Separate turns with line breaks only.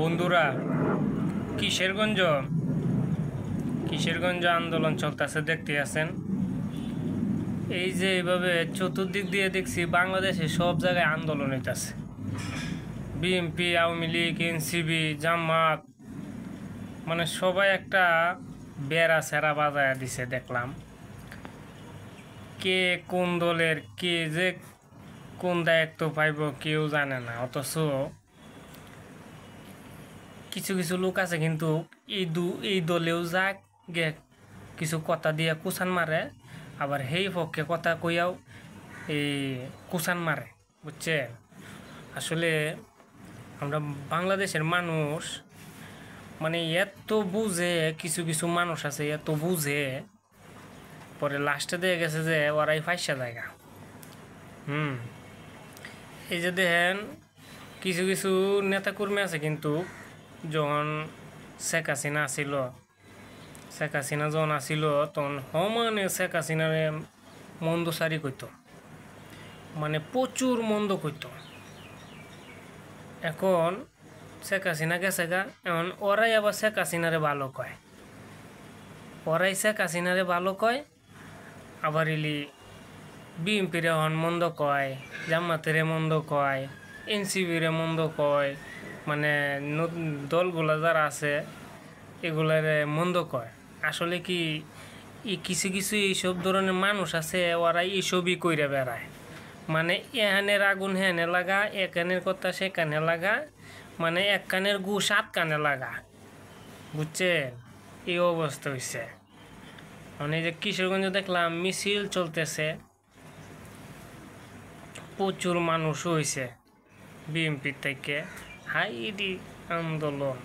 বন্ধুরা, কিশোরগঞ্জ কিশোরগঞ্জ আন্দোলন চলতেছে, দেখতে আছেন। এই যে এইভাবে চতুর্দিক দিয়ে দেখছি বাংলাদেশে সব জায়গায় আন্দোলন হইতেছে। বিএনপি, আওয়ামী লীগ, এনসিবি, জামাত, মানে সবাই একটা বেড়া সেরা বাজায় দিছে। দেখলাম কে কোন দলের কে যে কোন দায়িত্ব পাইব কেউ জানে না। অথচ কিছু কিছু লোক আছে কিন্তু এই দলেও যাক গে কিছু কথা দিয়ে কুসান মারে, আবার সেই পক্ষে কথা কইয়াও এই কুসান মারে, বুঝছে। আসলে আমরা বাংলাদেশের মানুষ মানে এত বুঝে, কিছু কিছু মানুষ আছে এত বুঝে, পরে লাস্টে দিয়ে গেছে যে ওরাই ফাইসা জায়গা। এই যে দেখেন কিছু কিছু নেতাকর্মী আছে কিন্তু যখন শেখ হাসিনা যখন আসিল তখন সমানে শেখ হাসিনারে মন্দ সারি কইত, মানে প্রচুর মন্দ কইত। এখন শেখ হাসিনা গেছে গা, এখন ওরাই আবার শেখ হাসিনারে ভালো কয়, আবার ইলি বিএনপিরে এখন মন্দ কয়, জামাতেরে মন্দ কয়, এনসিবিরে মন্দ কয়, মানে দলগুলা যারা আছে এগুলারে মন্দ কয়। আসলে কি কিছু কিছু এইসব ধরনের মানুষ আছে, ওরা এইসবই কইরা বেড়ায়, মানে এখানের আগুন হেনে লাগা, এখানের কথা সেখানে লাগা, মানে এক কানের গু 7 কানে লাগা, বুঝছে। এই অবস্থা হয়েছে। মানে যে কিশোরগঞ্জ দেখলাম মিছিল চলতেছে, প্রচুর মানুষ হয়েছে বিএনপি থেকে। হাইরি আন্দোলন।